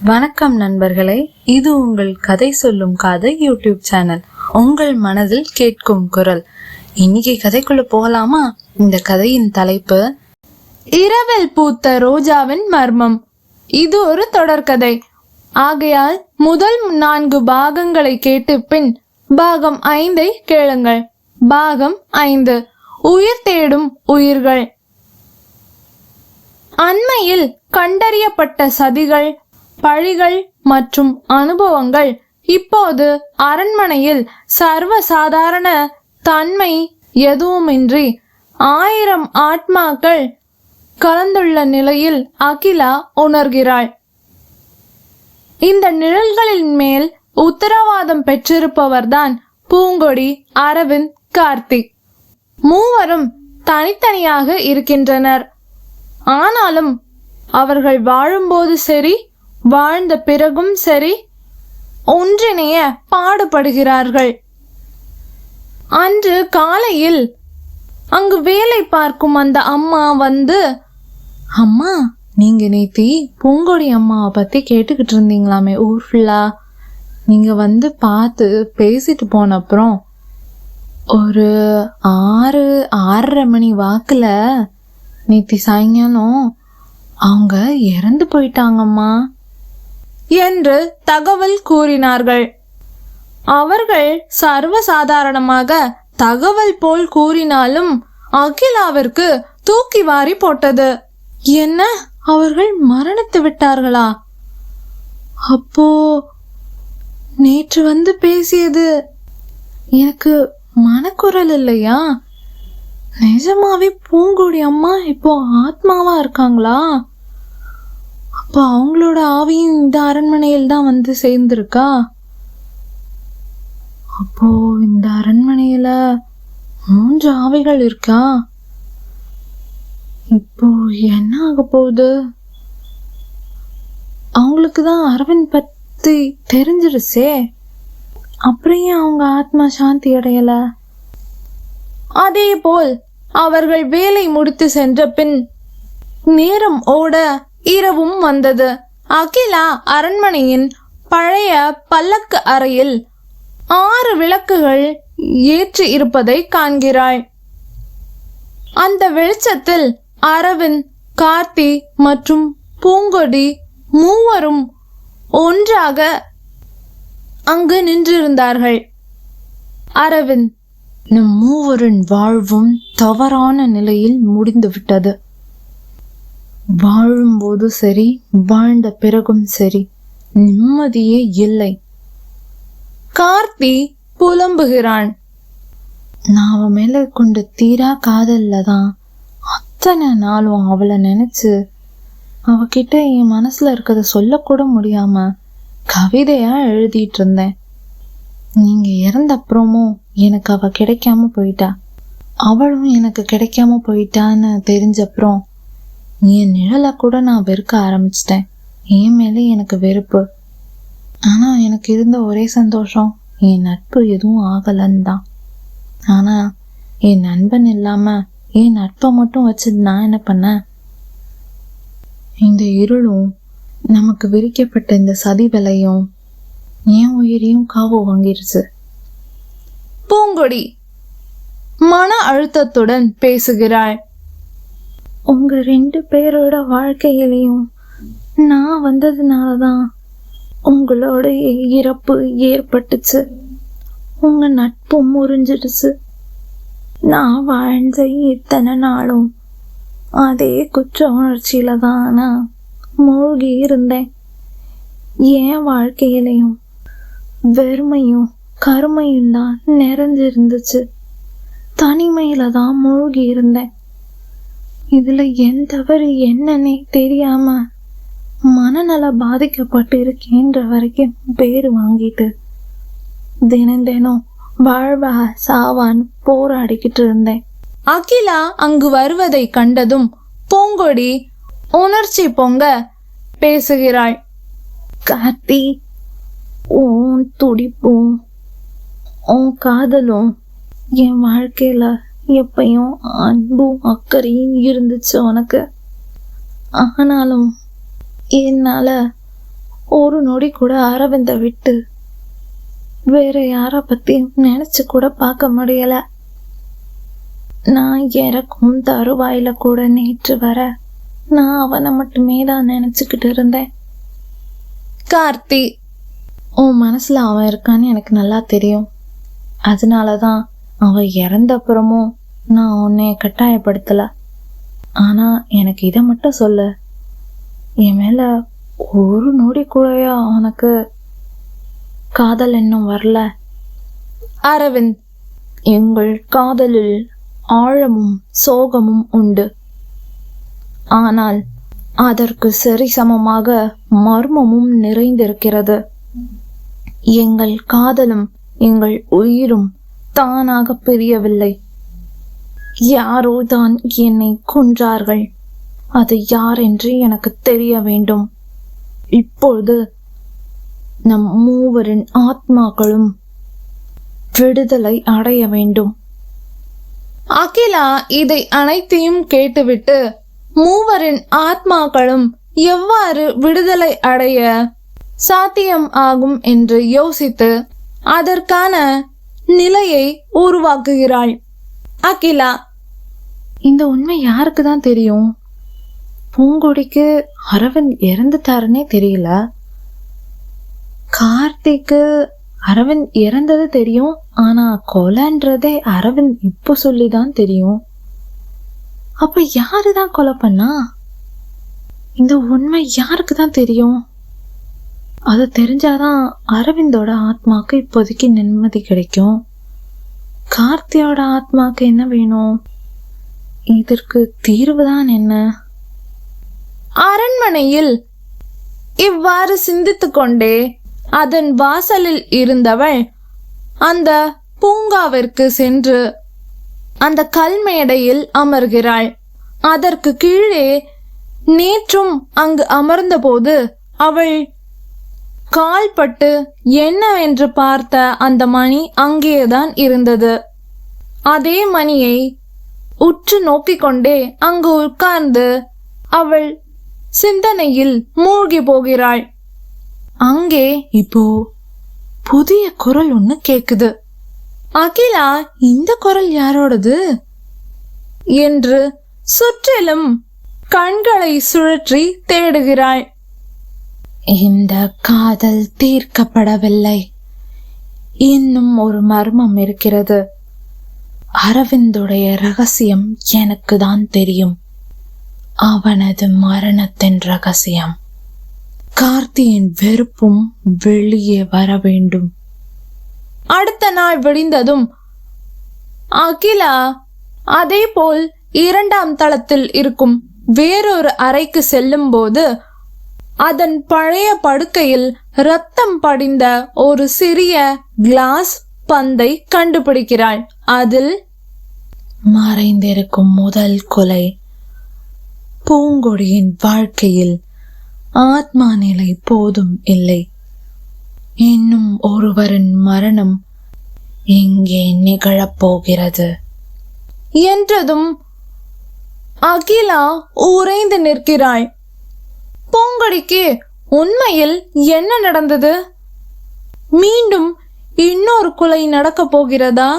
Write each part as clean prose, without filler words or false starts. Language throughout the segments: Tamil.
வணக்கம் நண்பர்களே, இது உங்கள் கதை சொல்லும் கதை யூடியூப் சேனல். உங்கள் மனதில் கேட்கும் குரல். இன்னைக்கு கதைக்குள்ள போகலாமா? இந்த கதையின் தலைப்பு இரவில் பூத்த ரோஜாவின் மர்மம். இது ஒரு தொடர்கதை ஆகையால் முதல் 4 பாகங்களை கேட்டு பின் பாகம் 5 கேளுங்கள். பாகம் 5, உயிர் தேடும் உயிர்கள். அண்மையில் கண்டறியப்பட்ட சதிகள், பழிகள் மற்றும் அனுபவங்கள் இப்போது அரண்மனையில் சர்வசாதாரண தன்மை எதுவுமின்றி 1000 ஆத்மாக்கள் கலந்துள்ள நிலையில் அகிலா உணர்கிறாள். இந்த நிழல்களின் மேல் உத்தரவாதம் பெற்றிருப்பவர்தான் பூங்கொடி, அரவிந்த், கார்த்திக். மூவரும் தனித்தனியாக இருக்கின்றனர். ஆனாலும் அவர்கள் வாழும்போது சரி, வாழ்ந்த பிறகும் சரி, ஒன்றிணைய பாடுபடுகிறார்கள். அன்று காலையில் அங்கு வேலை பார்க்கும் அந்த அம்மா வந்து, அம்மா, நீங்க நேத்தி பூங்கொடி அம்மாவை பத்தி கேட்டுக்கிட்டு இருந்தீங்களாமே ஊர் ஃபுல்லா, நீங்க வந்து பார்த்து பேசிட்டு போன அப்புறம் ஒரு 6-6:30 மணி வாக்குல நேத்தி சாயங்காலம் அவங்க இறந்து போயிட்டாங்கம்மா என்று தகவல் கூறினார்கள். அவர்கள் சர்வசாதாரணமாக தகவல் போல் கூறினாலும் அகிலாவிற்கு தூக்கி வாரி போட்டது. என்ன, அவர்கள் மரணித்து விட்டார்களா? அப்போ நேற்று வந்து பேசியது எனக்கு மனக்குரல் இல்லையா? நிஜமாவே பூங்கொடி அம்மா இப்போ ஆத்மாவா இருக்காங்களா? அப்போ அவங்களோட ஆவியும் இந்த அரண்மனையில் தான் வந்து சேர்ந்திருக்கா? அப்போ இந்த அரண்மனையில 3 ஆவிகள் இருக்கா? இப்போ என்ன ஆக போகுது? அவங்களுக்கு தான் அரவிந்த் பத்தி தெரிஞ்சிருச்சே, அப்புறம் ஏன் அவங்க ஆத்மா சாந்தி அடையல? அதே போல் அவர்கள் வேலை முடித்து சென்ற பின் நேரம் ஓட இரவும் வந்தது. அகிலா அரண்மனையின் பழைய பல்லக்கு அறையில் 6 விளக்குகள் ஏற்றி இருப்பதை காண்கிறாள். அந்த வெளிச்சத்தில் அரவிந்த், கார்த்தி மற்றும் பூங்கொடி மூவரும் ஒன்றாக அங்கு நின்றிருந்தார்கள். அரவிந்த், நம் மூவரின் வாழ்வும் தவறான நிலையில் முடிந்துவிட்டது. வாழும்போது சரி, வாழ்ந்த பிறகும் சரி, நிம்மதியே இல்லை. கார்த்தி புலம்புகிறான். நான் அவ மேல கொண்டு தீரா காதல்ல தான் அத்தனை நாளும் அவளை நினைச்சு அவகிட்ட என் மனசுல இருக்கத சொல்லக்கூட முடியாம கவிதையா எழுதிட்டு இருந்தேன். நீங்க இறந்த அப்புறமும் எனக்கு அவ கிடைக்காம போயிட்டா, அவளும் எனக்கு கிடைக்காம போயிட்டான்னு தெரிஞ்சப்புறம் என் நிழலை கூட நான் வெறுக்க ஆரம்பிச்சிட்டேன். என் மேலே எனக்கு வெறுப்பு. ஆனா எனக்கு இருந்த ஒரே சந்தோஷம் என் நட்பு எதுவும் ஆகலன்னு தான். ஆனா என் நண்பன் இல்லாம என் நட்பை மட்டும் வச்சு நான் என்ன பண்ணேன்? இந்த இருளும் நமக்கு விரிக்கப்பட்ட இந்த சதி வலையும் என் உயிரையும் காவு வாங்கிருச்சு. பூங்கொடி மன அழுத்தத்துடன் பேசுகிறாள். உங்க 2 பேரோட வாழ்க்கையிலையும் நான் வந்ததுனாலதான் உங்களோட இறப்பு ஏற்பட்டுச்சு. உங்க நட்பும் முறிஞ்சிடுச்சு. நான் வாழ்ந்த இத்தனை நாளும் அதே குற்ற உணர்ச்சியில தான் நான் மூழ்கி இருந்தேன். என் வாழ்க்கையிலையும் வெறுமையும் கருமையும் தான் நிறைஞ்சிருந்துச்சு. தனிமையில தான் மூழ்கி இருந்தேன். இதுல என் தவறு என்னன்னே தெரியாம மனநல பாதிக்கப்பட்டு இருக்கேன்ற வரைக்கும் பேரு வாங்கிட்டு தினம் தினம் வாழ்வா சாவான் போராடிக்கிட்டு இருந்தேன். அகிலா அங்கு வருவதை கண்டதும் பூங்கொடி உணர்ச்சி பொங்க பேசுகிறாள். கார்த்தி, உன் துடிப்பும் உன் காதலும் என் வாழ்க்கையில எப்பயும் அன்பும் அக்கறையும் இருந்துச்சு உனக்கு. ஆனாலும் என்னால ஒரு நொடி கூட அரவிந்த விட்டு வேற யார பத்தியும் நினைச்சு கூட பார்க்க முடியல. நான் இறக்கும் தருவாயில கூட நேற்று வர நான் அவனை மட்டுமே தான் நினைச்சுக்கிட்டு இருந்தேன். கார்த்தி, உன் மனசுல அவன் இருக்கான்னு எனக்கு நல்லா தெரியும். அதனாலதான் அவன் இறந்த அப்புறமும் நான் உன்னை கட்டாயப்படுத்தல. ஆனா எனக்கு இதை மட்டும் சொல்லு, என் மேல ஒரு நொடி கூடயா உனக்கு காதல் இன்னும் வரல? அரவிந்த், எங்கள் காதலில் ஆழமும் சோகமும் உண்டு. ஆனால் அதற்கு சரிசமமாக மர்மமும் நிறைந்திருக்கிறது. எங்கள் காதலும் எங்கள் உயிரும் தானாக பிரியவில்லை. யாரோ தான் என்னை கொன்றார்கள். அது யார் என்று எனக்கு தெரிய வேண்டும். இப்பொழுது நம் மூவரின் ஆத்மாக்களும் விடுதலை அடைய வேண்டும். அகிலா இதை அனைத்தையும் கேட்டுவிட்டு மூவரின் ஆத்மாக்களும் எவ்வாறு விடுதலை அடைய சாத்தியம் ஆகும் என்று யோசித்து அதற்கான நிலையை உருவாக்குகிறாள். அகிலா, இந்த உண்மை யாருக்கு தான் தெரியும்? பூங்கொடிக்கு அரவிந்த் இறந்துட்டாருன்னே தெரியல. கார்த்திக்கு அரவிந்த் இறந்தது தெரியும். ஆனா கொலைன்றதே அரவிந்த் இப்போ சொல்லிதான் தெரியும். அப்ப யாருதான் கொலை பண்ணா? இந்த உண்மை யாருக்கு தான் தெரியும்? அது தெரிஞ்சாதான் அரவிந்தோட ஆத்மாக்கு இப்போதைக்கு நிம்மதி கிடைக்கும். கார்த்தியோட ஆத்மாக்கு என்ன வேணும்? இதற்கு தீர்வுதான் என்ன? அரண்மனையில் இவ்வாறு சிந்தித்து கொண்டே அதன் வாசலில் இருந்தவள் அந்த பூங்காவிற்கு சென்று அந்த கல்மேடையில் அமர்கிறாள். அதற்கு கீழே நேற்றும் அங்கு அமர்ந்தபோது அவள் கால்பட்டு என்னவென்று பார்த்த அந்த மணி அங்கேதான் இருந்தது. அதே மணியை உற்று நோக்கிக் கொண்டே அங்கு உட்கார்ந்து அவள் சிந்தனையில் மூழ்கி போகிறாள். அங்கே இப்போ புதிய குரல் ஒண்ணு கேக்குது. அகிலா, இந்த குரல் யாரோடது என்று சுற்றிலும் கண்களை சுழற்றி தேடுகிறாள். இந்த காதல் தீர்க்கப்படவில்லை. இன்னும் ஒரு மர்மம் இருக்கிறது. அரவிந்துடைய ரகசியம் எனக்கு தான் தெரியும். அவனது மரணத்தின் ரகசியம். கார்த்தியின் வெறுப்பும் வெளியே வர வேண்டும். அடுத்த நாள் விடிந்ததும் அகிலா அதே போல் 2ஆம் தளத்தில் இருக்கும் வேறொரு அறைக்கு செல்லும் போது அதன் பழைய படுக்கையில் ரத்தம் படிந்த ஒரு சிறிய கிளாஸ் பந்தை கண்டுபிடிக்கிறாள். அதில் மறைந்திருக்கும் முதல் கொலை. பூங்கொடியின் வாழ்க்கையில் ஆத்மா நிலை போதும் இல்லை. இன்னும் ஒருவரின் மரணம் இங்கே நிகழப்போகிறது என்றதும் அகிலா உறைந்து நிற்கிறாள். பூங்கொடிக்கு உண்மையில் என்ன நடந்தது? மீண்டும் இன்னொரு கொலை நடக்க போகிறதா?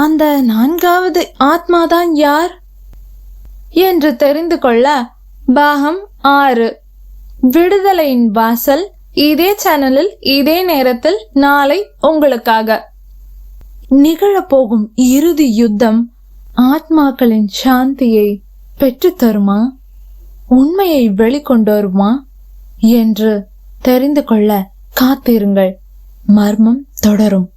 அந்த 4வது ஆத்மாதான் யார் என்று தெரிந்து கொள்ள பாகம் 6 விடுதலையின் வாசல் இதே சேனலில் இதே நேரத்தில் நாளை உங்களுக்காக. நிகழப்போகும் இறுதி யுத்தம் ஆத்மாக்களின் சாந்தியை பெற்றுத்தருமா, உண்மையை வெளிக்கொண்டு வருமா என்று தெரிந்து கொள்ள காத்திருங்கள். மர்மம் தொடரும்.